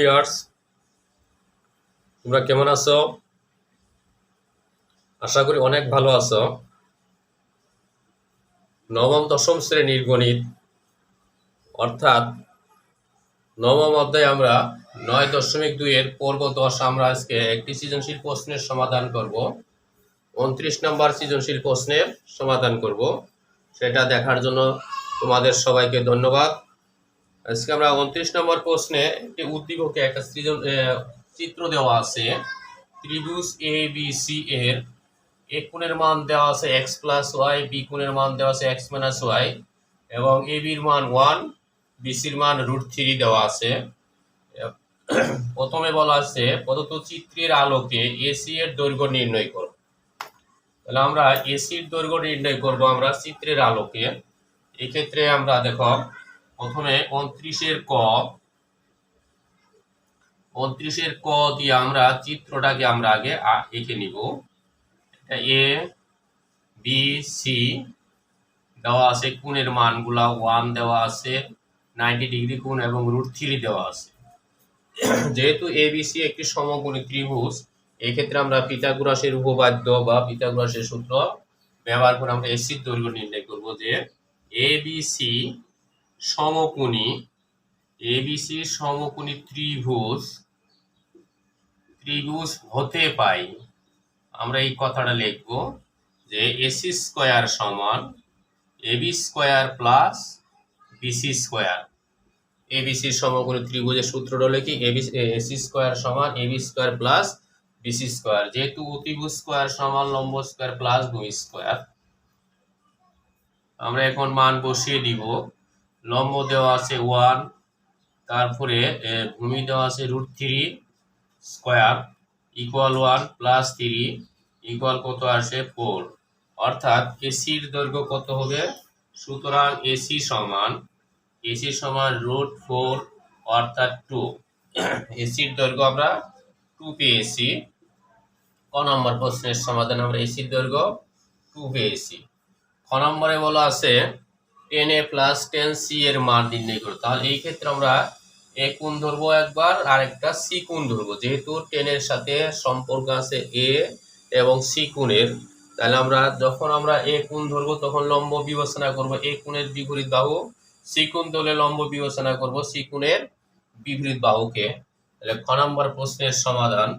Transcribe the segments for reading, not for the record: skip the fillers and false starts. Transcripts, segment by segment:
Viewers, তোমরা কেমন আছো? আশা করি অনেক ভালো আছো। নবম দশম শ্রেণীর গণিত অর্থাৎ নবম অধ্যায়ে আমরা 9.2 এর পর্ব 10 আমরা আজকে একটি সৃজনশীল প্রশ্নের সমাধান করব। 29 নম্বর সৃজনশীল প্রশ্নের সমাধান করব। সেটা দেখার জন্য তোমাদের সবাইকে ধন্যবাদ। আজকে আমরা 29 নম্বর প্রশ্নে একটি উদ্দীপকে একটা চিত্র দেওয়া আছে। ত্রিভুজ এ বি সি এর এ কোণের মান দেওয়া আছে এক্স প্লাস ওয়াই, বি কোণের মান দেওয়া আছে এক্স মাইনাস ওয়াই এবং এ বির মান 1, বিসির মান √3 দেওয়া আছে। প্রথমে বলা আছে প্রদত্ত চিত্রের আলোকে এসি এর দৈর্ঘ্য নির্ণয় করো। তাহলে আমরা এসির দৈর্ঘ্য নির্ণয় করব আমরা চিত্রের আলোকে। এই ক্ষেত্রে আমরা দেখো প্রথমে 29 এর ক দিয়ে আমরা চিত্রটাকে আমরা আগে এঁকে নিব। এ বি সি দেওয়া আছে, কোণের মানগুলা 1 দেওয়া আছে, 90 ডিগ্রি কোণ এবং √3 দেওয়া আছে। যেহেতু এবিসি একটি সমকোণী ত্রিভুজ, এই ক্ষেত্রে আমরা পিথাগোরাসের উপপাদ্য বা পিথাগোরাসের সূত্র ব্যবহার করে আমরা এসির দৈর্ঘ্য নির্ণয় করব। যে এবিসি সমকোণী ত্রিভুজ হতে পাই, আমরা এই কথাটা লিখব যে এসি স্কয়ার সমান A B square plus B C square. A B C সমকোণী ত্রিভুজের সূত্রটা হলো কি এসি স্কয়ার সমান A B square plus B C square. যেহেতু অতিভুজ স্কয়ার সমান লম্ব স্কয়ার প্লাস ভূমি স্কয়ার, আমরা এখন মান বসিয়ে দিব। লম্ব দেওয়া আছে 1, তারপরে ভূমি দেওয়া আছে √3 স্কয়ার ইকুয়াল 1 প্লাস 3 ইকুয়াল কত আসে 4। অর্থাৎ এসির দৈর্ঘ্য কত হবে? সুতরাং এসি সমান √4 অর্থাৎ 2। এসির দৈর্ঘ্য আমরা 2 পেয়েছি। ক নম্বর প্রশ্নের সমাধান আমরা এসির দৈর্ঘ্য 2 পেয়েছি। খ নম্বরে বলা আছে 10a প্লাস 10c এর মান নির্ণয় করো। তাহলে এই ক্ষেত্রে আমরা এ কোণ ধরবো একবার, আর একটা সি কোণ ধরবো। যেহেতু 10 এর সাথে সম্পর্ক আছে এ এবং সি কোণের, তাহলে আমরা যখন আমরা এ কোণ ধরবো তখন লম্ব বিবেচনা করব এ কোণের বিপরীত বাহু, সি কোণ ধরলে লম্ব বিবেচনা করব সি কোণের বিপরীত বাহুকে। তাহলে খ নম্বর প্রশ্নের সমাধান।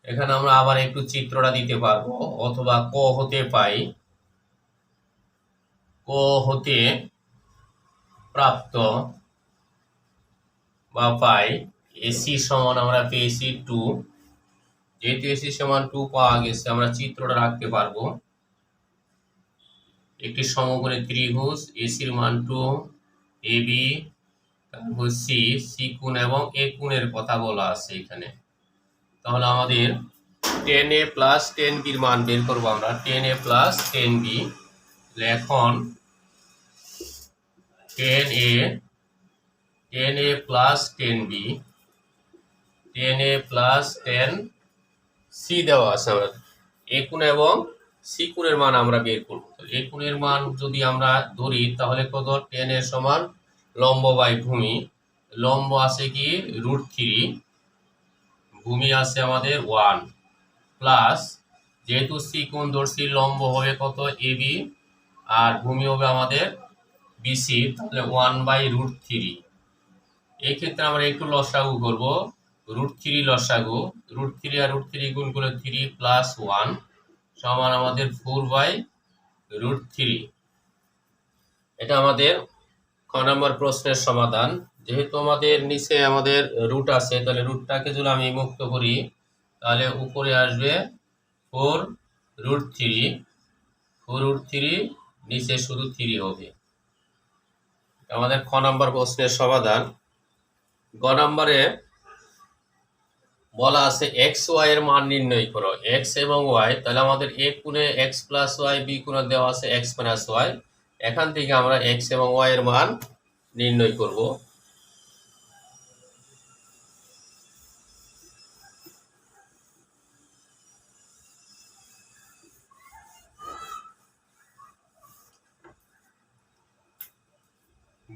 এখানে আমরা আবার একটু চিত্রটা দিতে পারবো, অথবা ক হতে পাই, ক হতে প্রাপ্ত বা পাই এসি সমান আমরা পেয়েছি 2। যেহেতু এসি সমান 2 পাওয়া গেছে, আমরা চিত্রটা রাখতে পারবো। একটি সমকোণী ত্রিভুজ, এসির মান 2, এবি তারপর সি কোণ এবং এ কোণের কথা বলা আছে এখানে। তাহলে আমাদের 10a প্লাস 10b এর মান বের করবো আমরা। 10a প্লাস 10b, এখন 10a plus 10b, 10a plus 10c দেওয়া আছে। আমরা এ কোণ এবং সি কোণের মান আমরা বের করবো। এ কোণের মান যদি আমরা ধরি তাহলে কত? 10 এর সমান লম্ব বাই ভূমি। লম্ব আছে কি √3, ভূমি আছে আমাদের 1, প্লাস যেহেতু সি কোণ ধরছি লম্ব হবে কত? এবি, আর ভূমি হবে আমাদের বিসি, তাহলে 1/√3। এই ক্ষেত্রে আমরা একটু লসাগু করব। √3 লসাগু, √3 আর √3 গুণ করে 3 প্লাস 1 সমান আমাদের 4/√3। এটা আমাদের খ নম্বর প্রশ্নের সমাধান। যেহেতু আমাদের নিচে আমাদের রুট আছে, তাহলে রুটটাকে যদি আমি মুক্ত করি তাহলে উপরে আসবে 4√3, নিচে শুধু 3 হবে। আমাদের খ নম্বর প্রশ্নের সমাধান। গ নম্বরে বলা আছে এক্স ওয়াই এর মান নির্ণয় করো। এক্স এবং ওয়াই, তাহলে আমাদের এ কোণে এক্স প্লাস ওয়াই, বি কোণে দেওয়া আছে এক্স মাইনাস ওয়াই। এখান থেকে আমরা এক্স এবং ওয়াই এর মান নির্ণয় করব।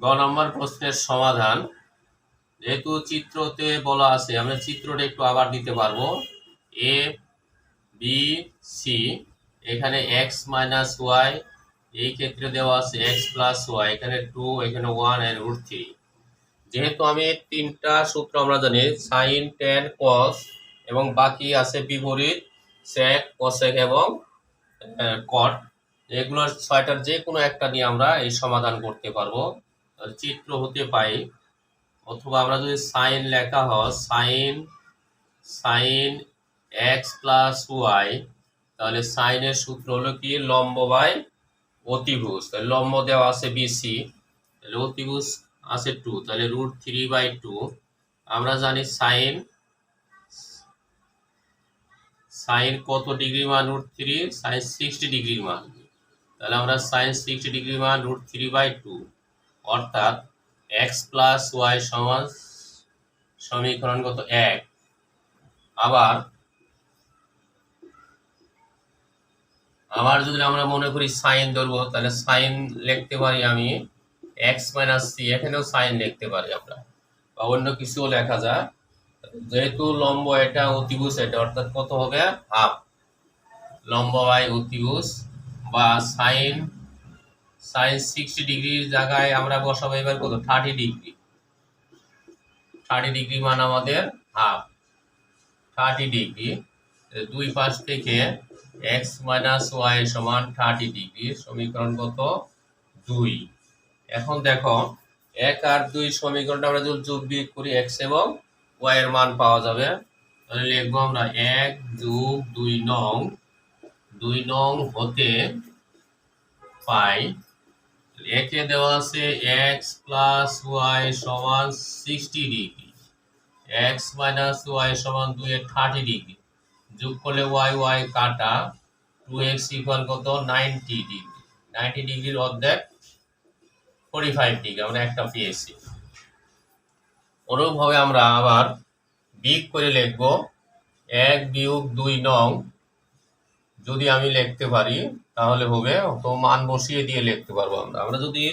গ নম্বর প্রশ্নের সমাধান। যেহেতু চিত্রতে বলা আছে, আমরা চিত্রটা একটু আবার দিতে পারবো। এ বি সি, এখানে এক্স মাইনাস ওয়াই, এই ক্ষেত্রে দেওয়া আছে এক্স প্লাস ওয়াই, এখানে 2, এখানে 1 এন্ড √3। যেহেতু আমি তিনটা সূত্র আমরা জানি, সাইন, ট্যান, কস, এবং বাকি আছে বিপরীত, সেক, কোসেক এবং কট, এগুলোর ছয়টার যে কোনো একটা নিয়ে আমরা এই সমাধান করতে পারবো। চিত্র হতে পাই, অথবা আমরা যদি সাইন লেখা হয়, sine sine x plus y, তাহলে সাইনের সূত্র হলো কি লম্ব বাই অতিভুজ। তাহলে লম্ব দেওয়া আছে বিসি, তাহলে অতিভুজ আছে 2, তাহলে √3/2। আমরা জানি সাইন সাইন কত ডিগ্রি মান? √3, সাইন 60 ডিগ্রির মান। তাহলে আমরা সাইন 60 ডিগ্রি মান √3/2, অর্থাৎ এক্স প্লাস ওয়াই সমান সমীকরণ কত? 1। আবার যদি আমরা মনে করি সাইন ধরবো, তাহলে সাইন লিখতে পারি আমি এক্স মাইনাস সি, এখানেও সাইন লিখতে পারি আমরা, বা অন্য কিছুও লেখা যায়। যেহেতু লম্ব এটা, অতিভুজ এটা, অর্থাৎ কত হবে? হাফ। লম্ব বাই অতিভুজ, বা সাইন 60 ডিগ্রির জায়গায় আমরা বসাবো এবার কত? 30 ডিগ্রি। 30 ডিগ্রি মান আমাদের হাফ। 30 ডিগ্রি, দুই পাশ থেকে এক্স মাইনাস ওয়াই সমান 30 ডিগ্রি, সমীকরণ কত? 2। এখন দেখো 1 আর 2 সমীকরণটা আমরা যদি যোগ বিয়োগ করি, এক্স এবং ওয়াই এর মান পাওয়া যাবে। তাহলে লিখবো আমরা 1 যোগ 2 নং হতে পাই। একে দেওয়া আছে এক্স প্লাস ওয়াই সমান 60 ডিগ্রি, এক্স মাইনাস ওয়াই সমান 2 এর 30 ডিগ্রি, যোগ করলে ওয়াই ওয়াই কাটা, 2x ইকুয়াল কত? 90 ডিগ্রি। 90 ডিগ্রির অর্ধেক 45 ডিগ্রি, আমরা একটা পেয়েছি। অনুরূপভাবে আমরা আবার বিয়োগ করে লিখব 1 বিয়োগ 2 নং, যদি আমি লিখতে পারি তাহলে হবে, তো মান বসিয়ে দিয়ে লিখতে পারবো আমরা যদি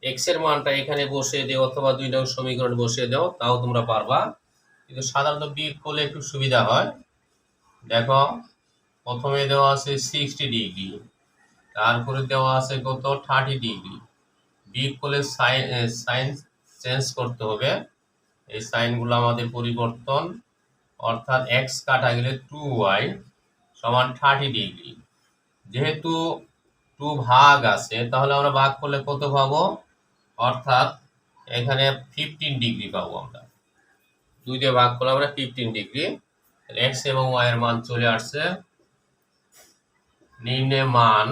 এক্স এর মানটা এখানে বসিয়ে দিই, অথবা 2 নং সমীকরণ বসিয়ে দাও, তাও তোমরা পারবা, কিন্তু সাধারণত বিয়োগ করলে একটু সুবিধা হয়। দেখো প্রথমে দেওয়া আছে 60 ডিগ্রি, তারপরে দেওয়া আছে কত? 30 ডিগ্রি। বিয়োগ করলে সাইন চেঞ্জ করতে হবে, এই সাইনগুলো আমাদের পরিবর্তন, অর্থাৎ এক্স কাটা গেলে 2y সমান 30 ডিগ্রি। যেহেতু 2 ভাগ আছে, তাহলে আমরা ভাগ করলে কত পাবো? অর্থাৎ এখানে 15 ডিগ্রি পাবো আমরা। 2 দিয়ে ভাগ করলে আমরা 15 ডিগ্রি। এক্স এবং ওয়াই এর মান চলে আসছে। নিম্নে মান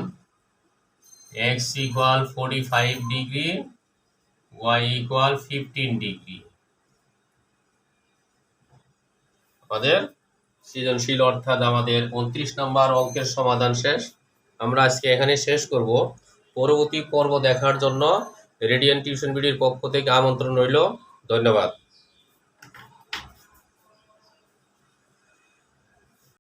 x equal 45 degree, y equal 15 degree. আমাদের সৃজনশীল অর্থাৎ আমাদের 29 নম্বর অঙ্কের সমাধান শেষ। আমরা আজকে এখানে শেষ করব। পরবর্তী পর্ব দেখার জন্য রেডিয়ান টিউশন বিডির পক্ষ থেকে আমন্ত্রণ রইল। ধন্যবাদ।